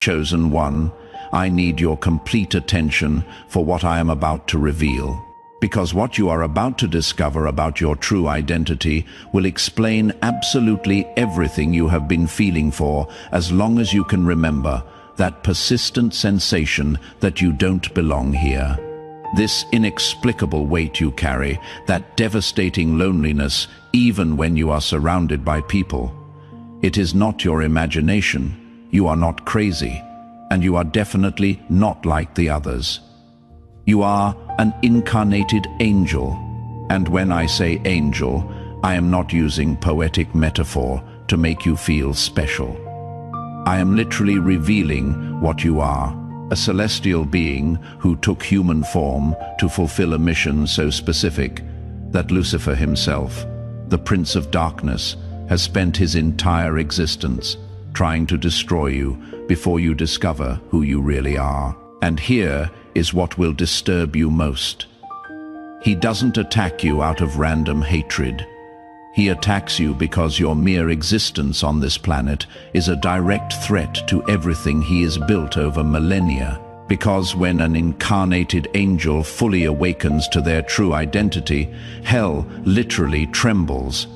Chosen one, I need your complete attention for what I am about to reveal. Because what you are about to discover about your true identity will explain absolutely everything you have been feeling for as long as you can remember, that persistent sensation that you don't belong here. This inexplicable weight you carry, that devastating loneliness even when you are surrounded by people. It is not your imagination, you are not crazy, and you are definitely not like the others. You are an incarnated angel, and when I say angel, I am not using poetic metaphor to make you feel special. I am literally revealing what you are, a celestial being who took human form to fulfill a mission so specific that Lucifer himself, the Prince of Darkness, has spent his entire existence trying to destroy you before you discover who you really are. And here is what will disturb you most. He doesn't attack you out of random hatred. He attacks you because your mere existence on this planet is a direct threat to everything he has built over millennia. Because when an incarnated angel fully awakens to their true identity, hell literally trembles.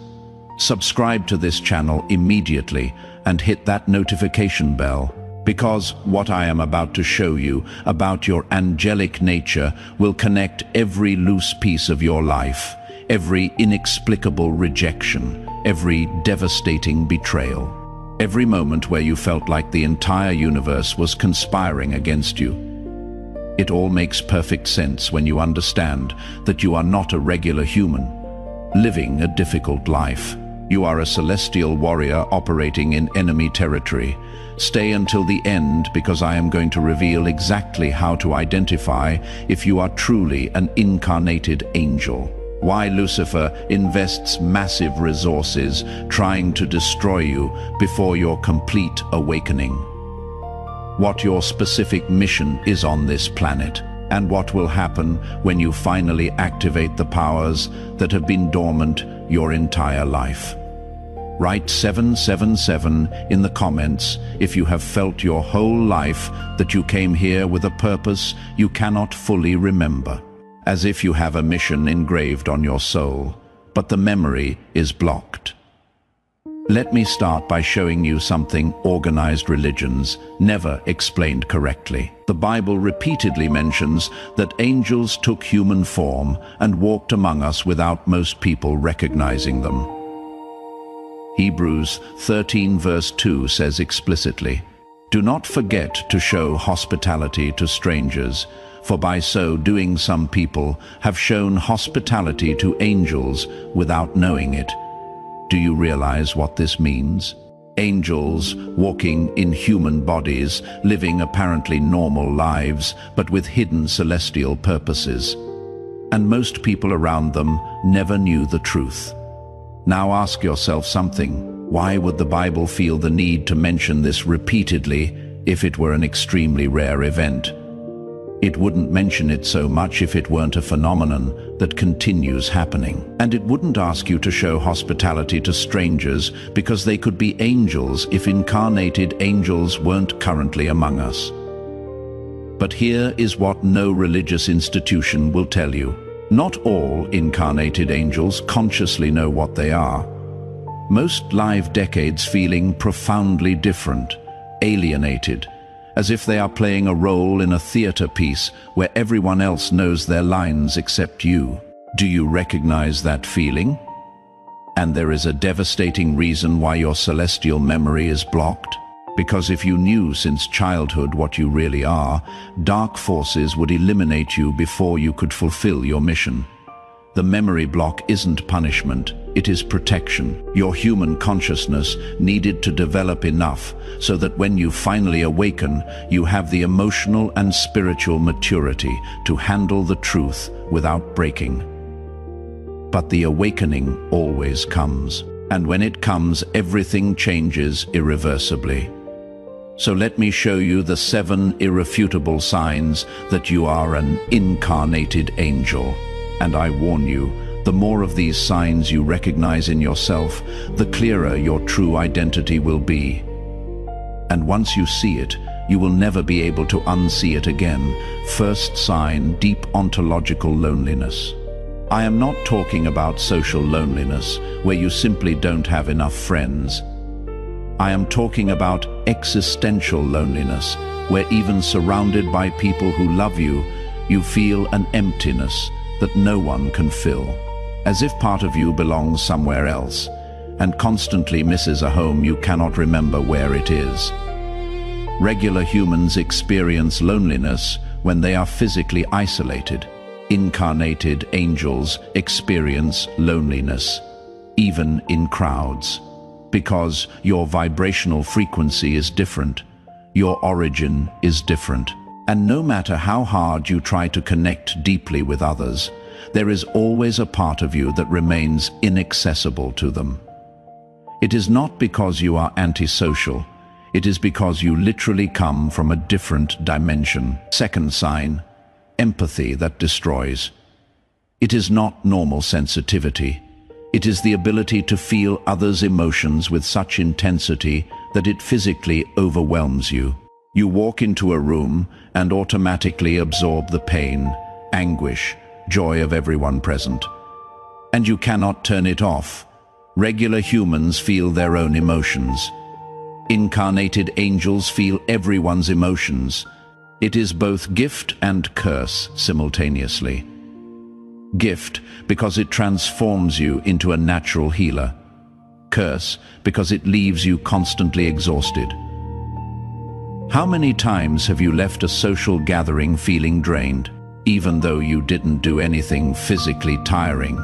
Subscribe to this channel immediately and hit that notification bell, because what I am about to show you about your angelic nature will connect every loose piece of your life, every inexplicable rejection, every devastating betrayal, every moment where you felt like the entire universe was conspiring against you. It all makes perfect sense when you understand that you are not a regular human, living a difficult life. You are a celestial warrior operating in enemy territory. Stay until the end, because I am going to reveal exactly how to identify if you are truly an incarnated angel. Why Lucifer invests massive resources trying to destroy you before your complete awakening. What your specific mission is on this planet, and what will happen when you finally activate the powers that have been dormant your entire life. Write 777 in the comments if you have felt your whole life that you came here with a purpose you cannot fully remember, as if you have a mission engraved on your soul, but the memory is blocked. Let me start by showing you something organized religions never explained correctly. The Bible repeatedly mentions that angels took human form and walked among us without most people recognizing them. Hebrews 13 verse 2 says explicitly, "Do not forget to show hospitality to strangers, for by so doing some people have shown hospitality to angels without knowing it." Do you realize what this means? Angels walking in human bodies, living apparently normal lives, but with hidden celestial purposes. And most people around them never knew the truth. Now ask yourself something. Why would the Bible feel the need to mention this repeatedly if it were an extremely rare event? It wouldn't mention it so much if it weren't a phenomenon that continues happening. And it wouldn't ask you to show hospitality to strangers because they could be angels if incarnated angels weren't currently among us. But here is what no religious institution will tell you. Not all incarnated angels consciously know what they are. Most live decades feeling profoundly different, alienated, as if they are playing a role in a theater piece where everyone else knows their lines except you. Do you recognize that feeling? And there is a devastating reason why your celestial memory is blocked. Because if you knew since childhood what you really are, dark forces would eliminate you before you could fulfill your mission. The memory block isn't punishment, it is protection. Your human consciousness needed to develop enough so that when you finally awaken, you have the emotional and spiritual maturity to handle the truth without breaking. But the awakening always comes, and when it comes, everything changes irreversibly. So let me show you the 7 irrefutable signs that you are an incarnated angel. And I warn you, the more of these signs you recognize in yourself, the clearer your true identity will be. And once you see it, you will never be able to unsee it again. First sign, deep ontological loneliness. I am not talking about social loneliness, where you simply don't have enough friends. I am talking about existential loneliness, where even surrounded by people who love you, you feel an emptiness that no one can fill, as if part of you belongs somewhere else and constantly misses a home you cannot remember where it is. Regular humans experience loneliness when they are physically isolated. Incarnated angels experience loneliness, even in crowds, because your vibrational frequency is different, your origin is different. And no matter how hard you try to connect deeply with others, there is always a part of you that remains inaccessible to them. It is not because you are antisocial, it is because you literally come from a different dimension. Second sign, empathy that destroys. It is not normal sensitivity. It is the ability to feel others' emotions with such intensity that it physically overwhelms you. You walk into a room and automatically absorb the pain, anguish, joy of everyone present. And you cannot turn it off. Regular humans feel their own emotions. Incarnated angels feel everyone's emotions. It is both gift and curse simultaneously. Gift because it transforms you into a natural healer. Curse because it leaves you constantly exhausted. How many times have you left a social gathering feeling drained, even though you didn't do anything physically tiring?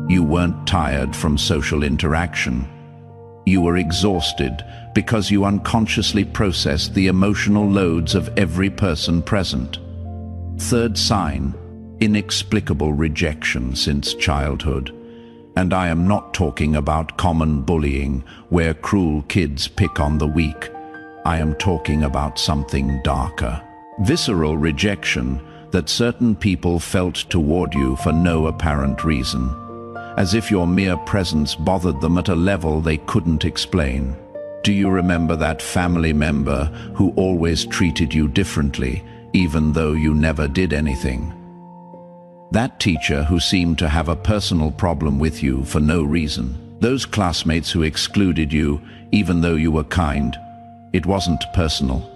You weren't tired from social interaction. You were exhausted because you unconsciously processed the emotional loads of every person present. Third sign, inexplicable rejection since childhood. And I am not talking about common bullying, where cruel kids pick on the weak. I am talking about something darker. Visceral rejection that certain people felt toward you for no apparent reason, as if your mere presence bothered them at a level they couldn't explain. Do you remember that family member who always treated you differently, even though you never did anything? That teacher who seemed to have a personal problem with you for no reason? Those classmates who excluded you, even though you were kind? It wasn't personal.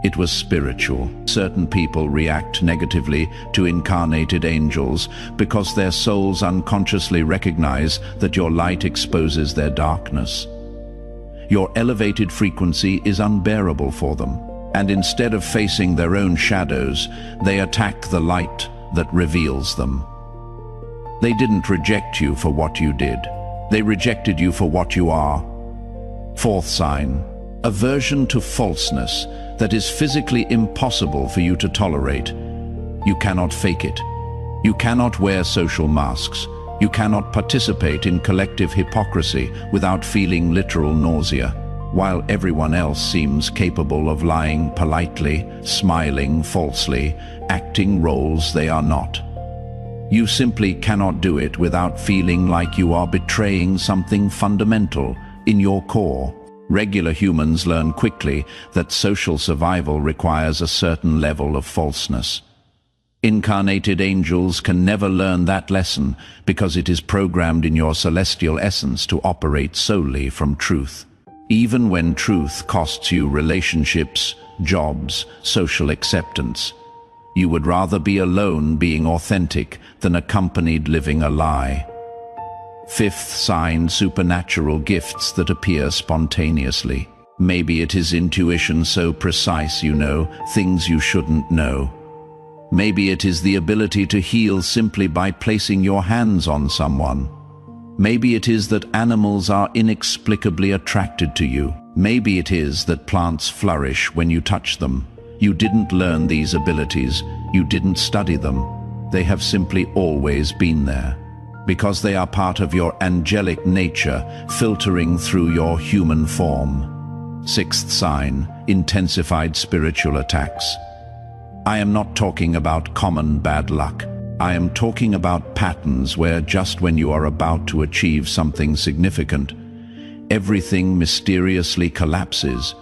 It was spiritual. Certain people react negatively to incarnated angels because their souls unconsciously recognize that your light exposes their darkness. Your elevated frequency is unbearable for them, and instead of facing their own shadows, they attack the light that reveals them. They didn't reject you for what you did. They rejected you for what you are. Fourth sign, aversion to falseness that is physically impossible for you to tolerate. You cannot fake it. You cannot wear social masks. You cannot participate in collective hypocrisy without feeling literal nausea, while everyone else seems capable of lying politely, smiling falsely, acting roles they are not. You simply cannot do it without feeling like you are betraying something fundamental in your core. Regular humans learn quickly that social survival requires a certain level of falseness. Incarnated angels can never learn that lesson because it is programmed in your celestial essence to operate solely from truth. Even when truth costs you relationships, jobs, social acceptance, you would rather be alone being authentic than accompanied living a lie. Fifth sign, supernatural gifts that appear spontaneously. Maybe it is intuition so precise you know things you shouldn't know. Maybe it is the ability to heal simply by placing your hands on someone. Maybe it is that animals are inexplicably attracted to you. Maybe it is that plants flourish when you touch them. You didn't learn these abilities. You didn't study them. They have simply always been there, because they are part of your angelic nature filtering through your human form. Sixth sign, intensified spiritual attacks. I am not talking about common bad luck. I am talking about patterns where just when you are about to achieve something significant, everything mysteriously collapses.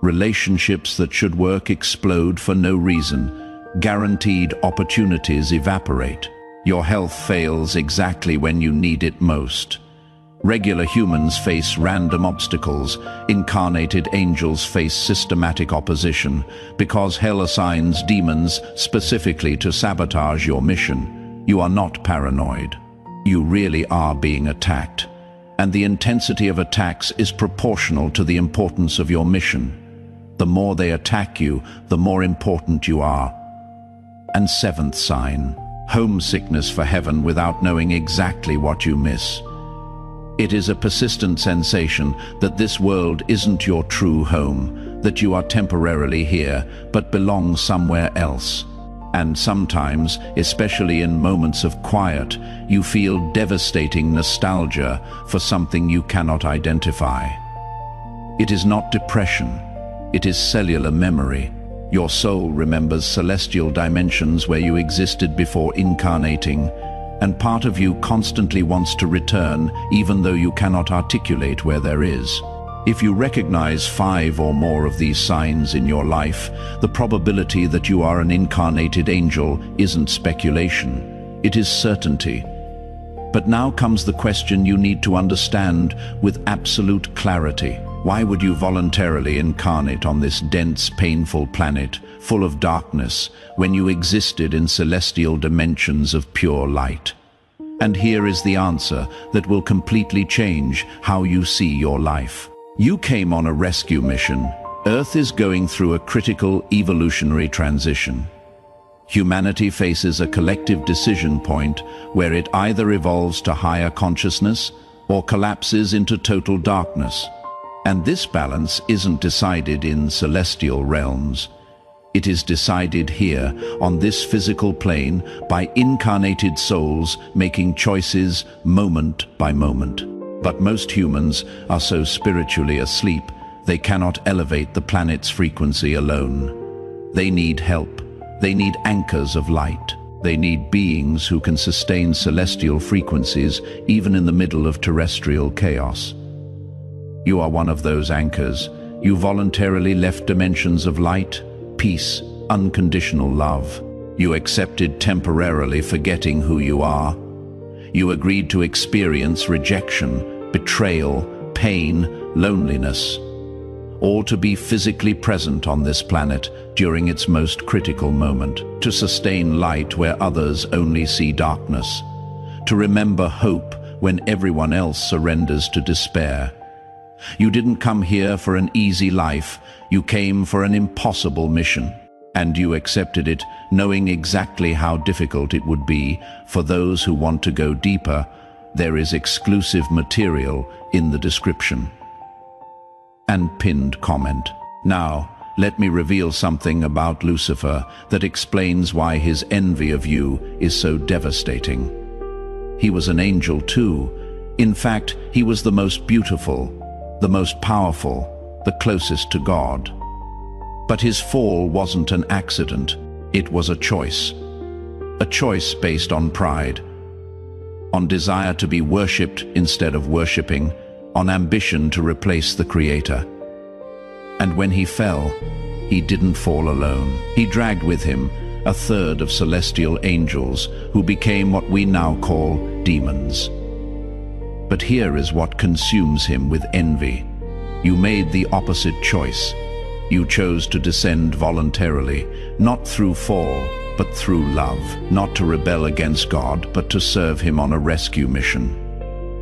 Relationships that should work explode for no reason. Guaranteed opportunities evaporate. Your health fails exactly when you need it most. Regular humans face random obstacles. Incarnated angels face systematic opposition because hell assigns demons specifically to sabotage your mission. You are not paranoid. You really are being attacked. And the intensity of attacks is proportional to the importance of your mission. The more they attack you, the more important you are. And seventh sign, homesickness for heaven without knowing exactly what you miss. It is a persistent sensation that this world isn't your true home, that you are temporarily here, but belong somewhere else. And sometimes, especially in moments of quiet, you feel devastating nostalgia for something you cannot identify. It is not depression. It is cellular memory. Your soul remembers celestial dimensions where you existed before incarnating, and part of you constantly wants to return, even though you cannot articulate where there is. If you recognize 5 or more of these signs in your life, the probability that you are an incarnated angel isn't speculation. It is certainty. But now comes the question you need to understand with absolute clarity. Why would you voluntarily incarnate on this dense, painful planet, full of darkness, when you existed in celestial dimensions of pure light? And here is the answer that will completely change how you see your life. You came on a rescue mission. Earth is going through a critical evolutionary transition. Humanity faces a collective decision point where it either evolves to higher consciousness or collapses into total darkness. And this balance isn't decided in celestial realms. It is decided here, on this physical plane, by incarnated souls making choices moment by moment. But most humans are so spiritually asleep, they cannot elevate the planet's frequency alone. They need help. They need anchors of light. They need beings who can sustain celestial frequencies even in the middle of terrestrial chaos. You are one of those anchors. You voluntarily left dimensions of light, peace, unconditional love. You accepted temporarily forgetting who you are. You agreed to experience rejection, betrayal, pain, loneliness, or to be physically present on this planet during its most critical moment, to sustain light where others only see darkness, to remember hope when everyone else surrenders to despair. You didn't come here for an easy life, you came for an impossible mission. And you accepted it, knowing exactly how difficult it would be. For those who want to go deeper, there is exclusive material in the description and pinned comment. Now, let me reveal something about Lucifer that explains why his envy of you is so devastating. He was an angel too. In fact, he was the most beautiful, the most powerful, the closest to God. But his fall wasn't an accident. It was a choice. A choice based on pride, on desire to be worshipped instead of worshipping, on ambition to replace the Creator. And when he fell, he didn't fall alone. He dragged with him a third of celestial angels who became what we now call demons. But here is what consumes him with envy. You made the opposite choice. You chose to descend voluntarily, not through fall, but through love. Not to rebel against God, but to serve him on a rescue mission.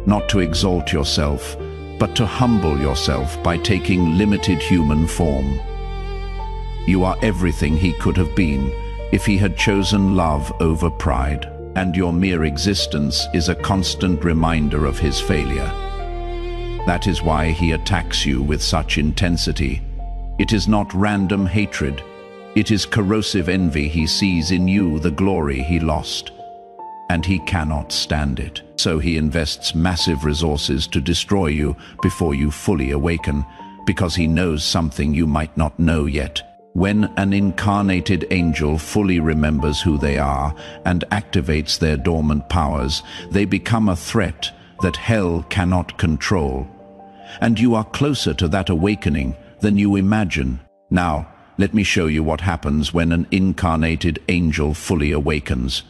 Not to exalt yourself, but to humble yourself by taking limited human form. You are everything he could have been if he had chosen love over pride. And your mere existence is a constant reminder of his failure. That is why he attacks you with such intensity. It is not random hatred. It is corrosive envy. He sees in you the glory he lost, and he cannot stand it. So he invests massive resources to destroy you before you fully awaken, because he knows something you might not know yet. When an incarnated angel fully remembers who they are and activates their dormant powers, they become a threat that hell cannot control. And you are closer to that awakening than you imagine. Now, let me show you what happens when an incarnated angel fully awakens,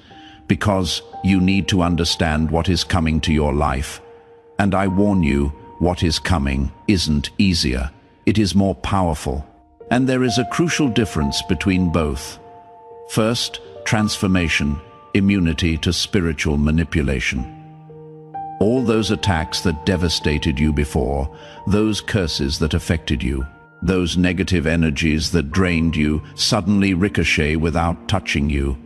because you need to understand what is coming to your life. And I warn you, what is coming isn't easier. It is more powerful. And there is a crucial difference between both. First, transformation, immunity to spiritual manipulation. All those attacks that devastated you before, those curses that affected you, those negative energies that drained you suddenly ricochet without touching you.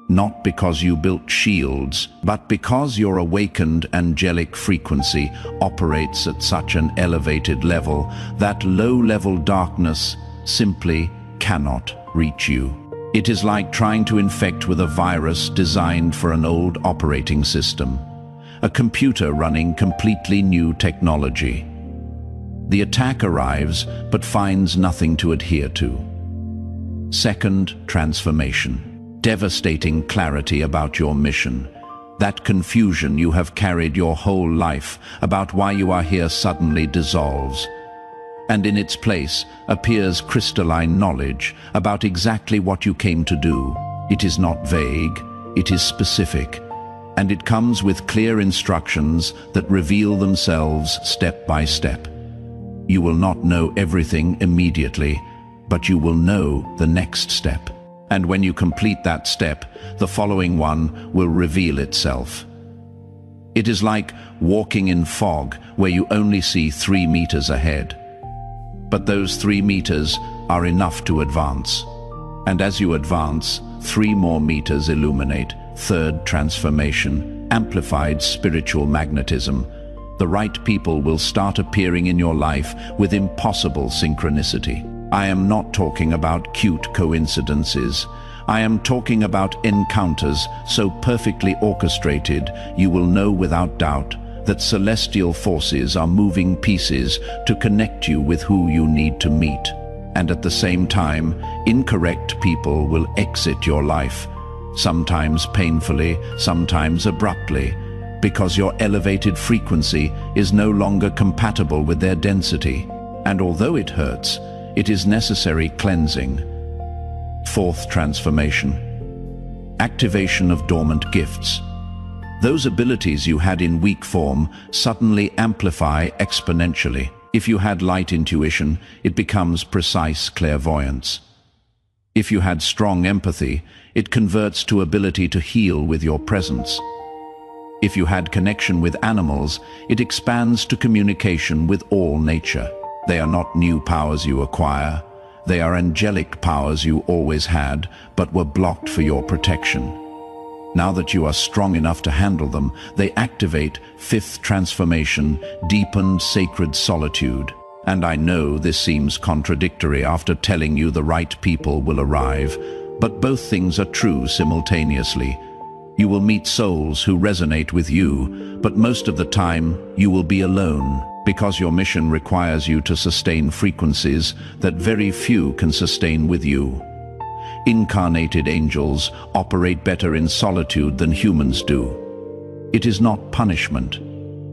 Not because you built shields, but because your awakened angelic frequency operates at such an elevated level that low-level darkness simply cannot reach you. It is like trying to infect with a virus designed for an old operating system, a computer running completely new technology. The attack arrives, but finds nothing to adhere to. Second, transformation. Devastating clarity about your mission. That confusion you have carried your whole life about why you are here suddenly dissolves. And in its place appears crystalline knowledge about exactly what you came to do. It is not vague, it is specific. And it comes with clear instructions that reveal themselves step by step. You will not know everything immediately, but you will know the next step. And when you complete that step, the following one will reveal itself. It is like walking in fog where you only see 3 meters ahead. But those 3 meters are enough to advance. And as you advance, 3 more meters illuminate. Third, transformation, amplified spiritual magnetism. The right people will start appearing in your life with impossible synchronicity. I am not talking about cute coincidences. I am talking about encounters so perfectly orchestrated you will know without doubt that celestial forces are moving pieces to connect you with who you need to meet. And at the same time, incorrect people will exit your life, sometimes painfully, sometimes abruptly, because your elevated frequency is no longer compatible with their density. And although it hurts, it is necessary cleansing. Fourth, transformation. Activation of dormant gifts. Those abilities you had in weak form suddenly amplify exponentially. If you had light intuition, it becomes precise clairvoyance. If you had strong empathy, it converts to ability to heal with your presence. If you had connection with animals, it expands to communication with all nature. They are not new powers you acquire. They are angelic powers you always had, but were blocked for your protection. Now that you are strong enough to handle them, they activate fifth transformation, deepened sacred solitude. And I know this seems contradictory after telling you the right people will arrive, but both things are true simultaneously. You will meet souls who resonate with you, but most of the time you will be alone, because your mission requires you to sustain frequencies that very few can sustain with you. Incarnated angels operate better in solitude than humans do. It is not punishment.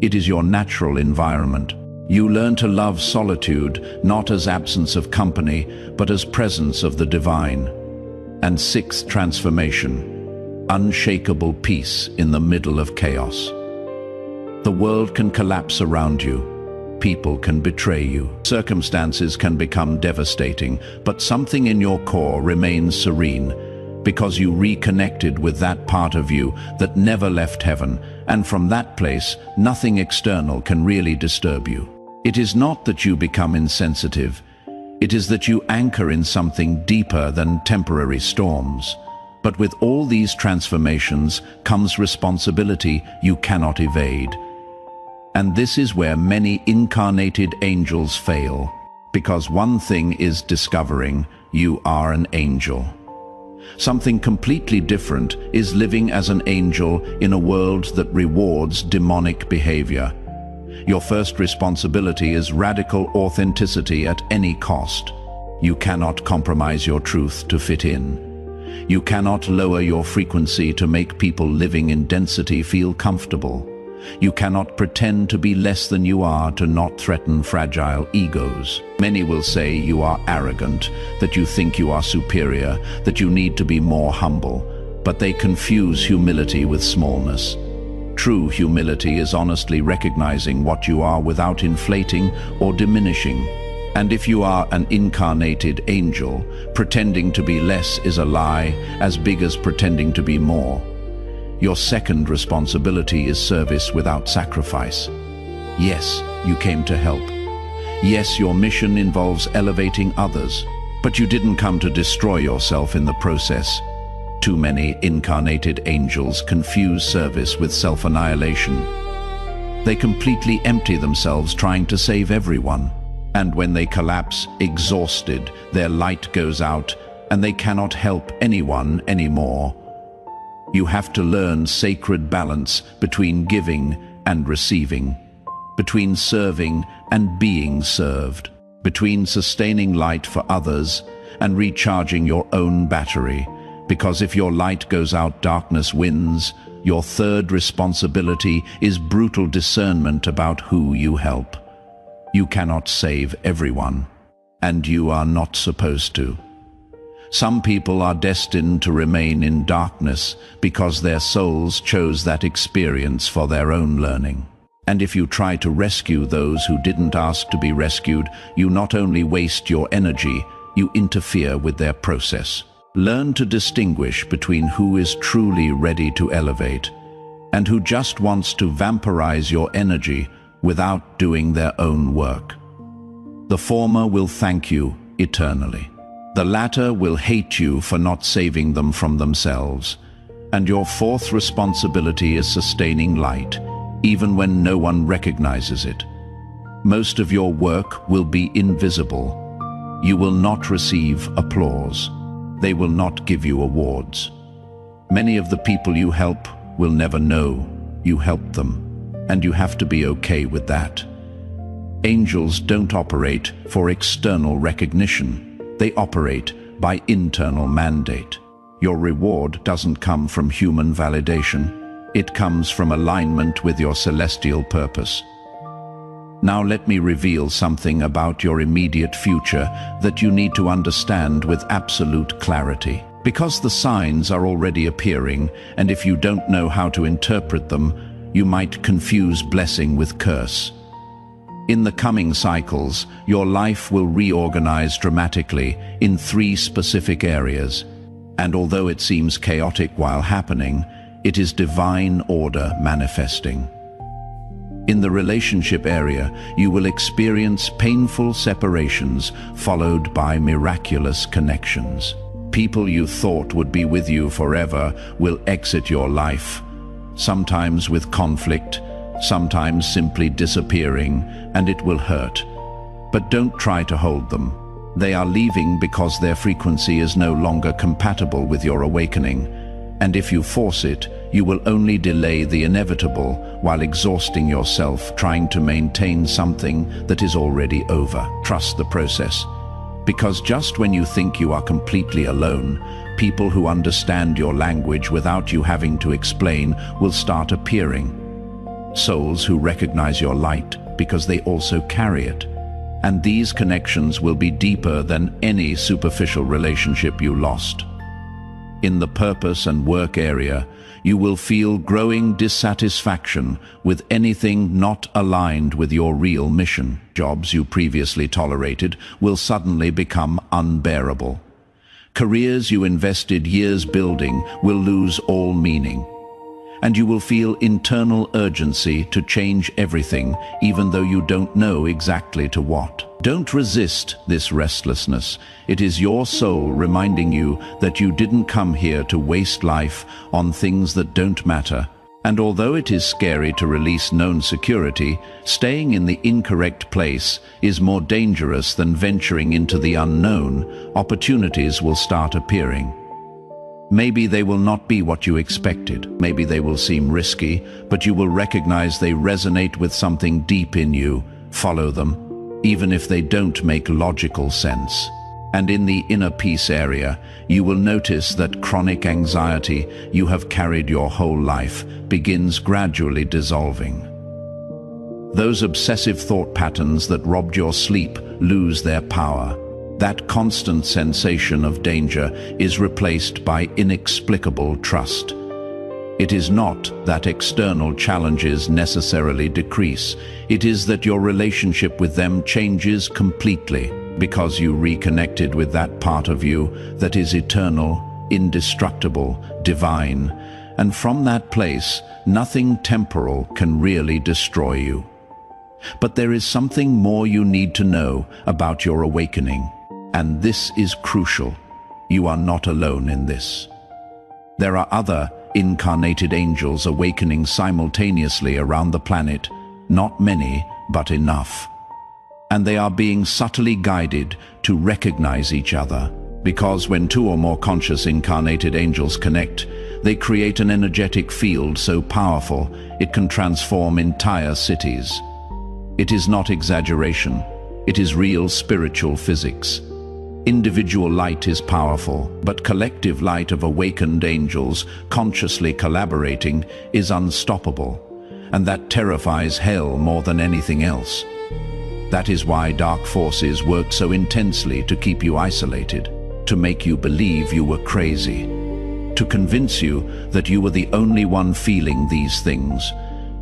It is your natural environment. You learn to love solitude not as absence of company, but as presence of the divine. And sixth transformation, unshakable peace in the middle of chaos. The world can collapse around you. People can betray you. Circumstances can become devastating, but something in your core remains serene, because you reconnected with that part of you that never left heaven, and from that place, nothing external can really disturb you. It is not that you become insensitive. It is that you anchor in something deeper than temporary storms. But with all these transformations comes responsibility you cannot evade. And this is where many incarnated angels fail, because one thing is discovering you are an angel. Something completely different is living as an angel in a world that rewards demonic behavior. Your first responsibility is radical authenticity at any cost. You cannot compromise your truth to fit in. You cannot lower your frequency to make people living in density feel comfortable. You cannot pretend to be less than you are to not threaten fragile egos. Many will say you are arrogant, that you think you are superior, that you need to be more humble, but they confuse humility with smallness. True humility is honestly recognizing what you are without inflating or diminishing. And if you are an incarnated angel, pretending to be less is a lie as big as pretending to be more. Your second responsibility is service without sacrifice. Yes, you came to help. Yes, your mission involves elevating others, but you didn't come to destroy yourself in the process. Too many incarnated angels confuse service with self-annihilation. They completely empty themselves trying to save everyone. And when they collapse, exhausted, their light goes out, and they cannot help anyone anymore. You have to learn sacred balance between giving and receiving, between serving and being served, between sustaining light for others and recharging your own battery. Because if your light goes out, darkness wins. Your third responsibility is brutal discernment about who you help. You cannot save everyone, and you are not supposed to. Some people are destined to remain in darkness because their souls chose that experience for their own learning. And if you try to rescue those who didn't ask to be rescued, you not only waste your energy, you interfere with their process. Learn to distinguish between who is truly ready to elevate and who just wants to vampirize your energy without doing their own work. The former will thank you eternally. The latter will hate you for not saving them from themselves. And your fourth responsibility is sustaining light, even when no one recognizes it. Most of your work will be invisible. You will not receive applause. They will not give you awards. Many of the people you help will never know you helped them. And you have to be okay with that. Angels don't operate for external recognition. They operate by internal mandate. Your reward doesn't come from human validation. It comes from alignment with your celestial purpose. Now let me reveal something about your immediate future that you need to understand with absolute clarity. Because the signs are already appearing, and if you don't know how to interpret them, you might confuse blessing with curse. In the coming cycles, your life will reorganize dramatically in 3 specific areas. And although it seems chaotic while happening, it is divine order manifesting. In the relationship area, you will experience painful separations followed by miraculous connections. People you thought would be with you forever will exit your life, sometimes with conflict, sometimes simply disappearing, and it will hurt. But don't try to hold them. They are leaving because their frequency is no longer compatible with your awakening. And if you force it, you will only delay the inevitable while exhausting yourself trying to maintain something that is already over. Trust the process. Because just when you think you are completely alone, people who understand your language without you having to explain will start appearing. Souls who recognize your light because they also carry it. And these connections will be deeper than any superficial relationship you lost. In the purpose and work area, you will feel growing dissatisfaction with anything not aligned with your real mission. Jobs you previously tolerated will suddenly become unbearable. Careers you invested years building will lose all meaning. And you will feel internal urgency to change everything, even though you don't know exactly to what. Don't resist this restlessness. It is your soul reminding you that you didn't come here to waste life on things that don't matter. And although it is scary to release known security, staying in the incorrect place is more dangerous than venturing into the unknown. Opportunities will start appearing. Maybe they will not be what you expected. Maybe they will seem risky, but you will recognize they resonate with something deep in you. Follow them, even if they don't make logical sense. And in the inner peace area, you will notice that chronic anxiety you have carried your whole life begins gradually dissolving. Those obsessive thought patterns that robbed your sleep lose their power. That constant sensation of danger is replaced by inexplicable trust. It is not that external challenges necessarily decrease. It is that your relationship with them changes completely, because you reconnected with that part of you that is eternal, indestructible, divine, and from that place, nothing temporal can really destroy you. But there is something more you need to know about your awakening, and this is crucial. You are not alone in this. There are other incarnated angels awakening simultaneously around the planet, not many, but enough. And they are being subtly guided to recognize each other, because when two or more conscious incarnated angels connect, they create an energetic field so powerful it can transform entire cities. It is not exaggeration, it is real spiritual physics. Individual light is powerful, but collective light of awakened angels consciously collaborating is unstoppable, and that terrifies hell more than anything else. That is why dark forces worked so intensely to keep you isolated, to make you believe you were crazy, to convince you that you were the only one feeling these things,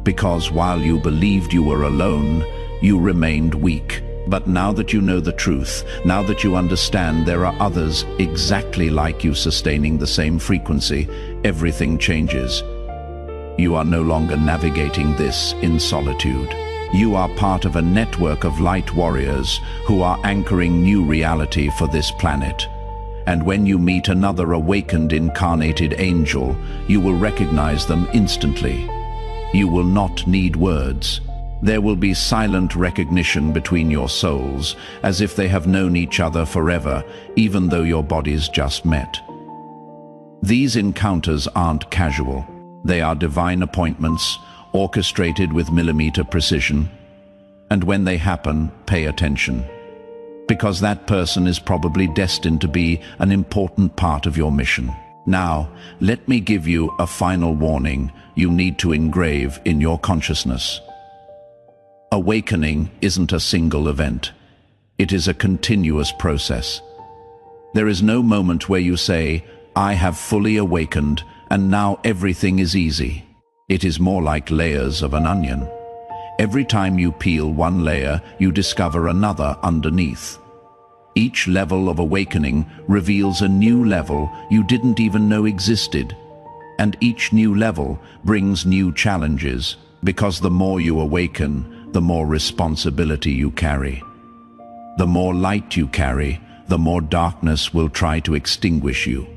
because while you believed you were alone, you remained weak. But now that you know the truth, now that you understand there are others exactly like you sustaining the same frequency, everything changes. You are no longer navigating this in solitude. You are part of a network of light warriors who are anchoring new reality for this planet. And when you meet another awakened incarnated angel, you will recognize them instantly. You will not need words. There will be silent recognition between your souls, as if they have known each other forever, even though your bodies just met. These encounters aren't casual. They are divine appointments, orchestrated with millimeter precision. And when they happen, pay attention, because that person is probably destined to be an important part of your mission. Now, let me give you a final warning you need to engrave in your consciousness. Awakening isn't a single event. It is a continuous process. There is no moment where you say, "I have fully awakened, and now everything is easy." It is more like layers of an onion. Every time you peel one layer, you discover another underneath. Each level of awakening reveals a new level you didn't even know existed. And each new level brings new challenges, because the more you awaken, the more responsibility you carry. The more light you carry, the more darkness will try to extinguish you.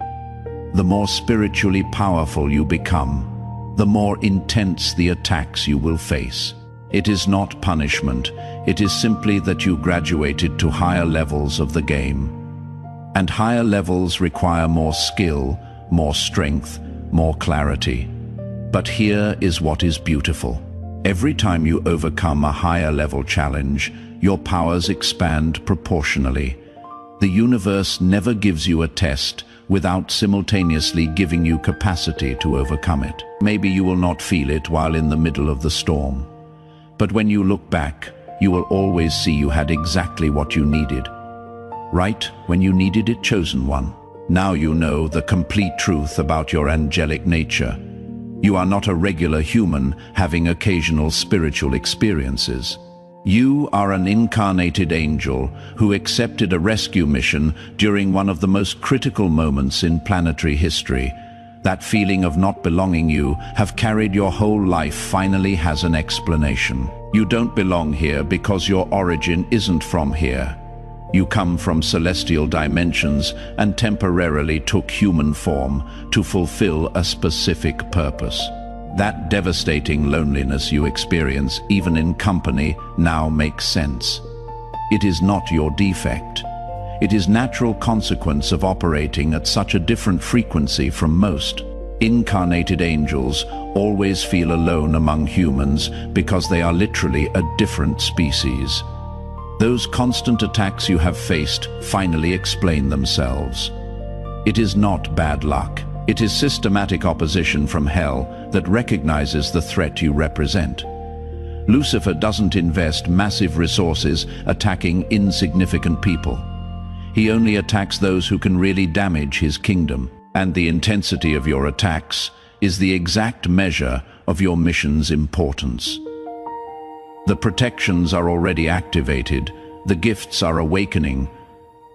The more spiritually powerful you become, the more intense the attacks you will face. It is not punishment, it is simply that you graduated to higher levels of the game. And higher levels require more skill, more strength, more clarity. But here is what is beautiful. Every time you overcome a higher level challenge, your powers expand proportionally. The universe never gives you a test without simultaneously giving you capacity to overcome it. Maybe you will not feel it while in the middle of the storm. But when you look back, you will always see you had exactly what you needed. Right when you needed it, chosen one. Now you know the complete truth about your angelic nature. You are not a regular human having occasional spiritual experiences. You are an incarnated angel who accepted a rescue mission during one of the most critical moments in planetary history. That feeling of not belonging you have carried your whole life finally has an explanation. You don't belong here because your origin isn't from here. You come from celestial dimensions and temporarily took human form to fulfill a specific purpose. That devastating loneliness you experience, even in company, now makes sense. It is not your defect. It is natural consequence of operating at such a different frequency from most. Incarnated angels always feel alone among humans because they are literally a different species. Those constant attacks you have faced finally explain themselves. It is not bad luck. It is systematic opposition from hell that recognizes the threat you represent. Lucifer doesn't invest massive resources attacking insignificant people. He only attacks those who can really damage his kingdom, and the intensity of your attacks is the exact measure of your mission's importance. The protections are already activated, the gifts are awakening,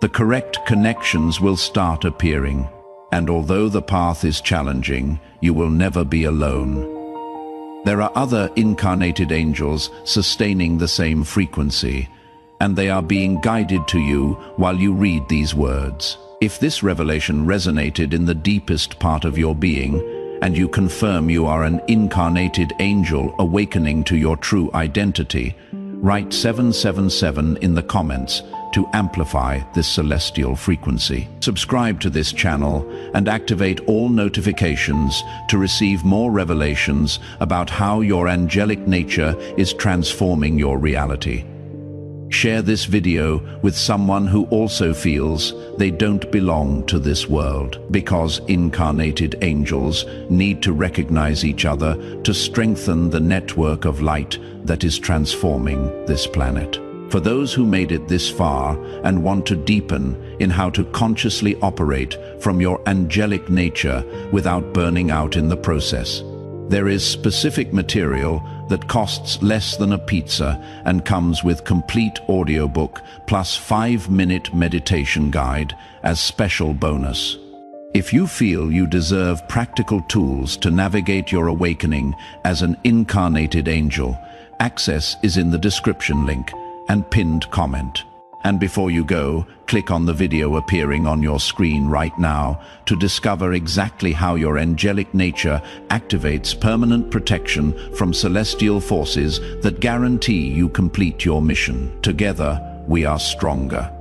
the correct connections will start appearing, and although the path is challenging, you will never be alone. There are other incarnated angels sustaining the same frequency, and they are being guided to you while you read these words. If this revelation resonated in the deepest part of your being, and you confirm you are an incarnated angel awakening to your true identity, write 777 in the comments to amplify this celestial frequency. Subscribe to this channel and activate all notifications to receive more revelations about how your angelic nature is transforming your reality. Share this video with someone who also feels they don't belong to this world, because incarnated angels need to recognize each other to strengthen the network of light that is transforming this planet. For those who made it this far and want to deepen in how to consciously operate from your angelic nature without burning out in the process, there is specific material that costs less than a pizza and comes with complete audiobook plus 5-minute meditation guide as special bonus. If you feel you deserve practical tools to navigate your awakening as an incarnated angel, access is in the description link and pinned comment. And before you go, click on the video appearing on your screen right now to discover exactly how your angelic nature activates permanent protection from celestial forces that guarantee you complete your mission. Together, we are stronger.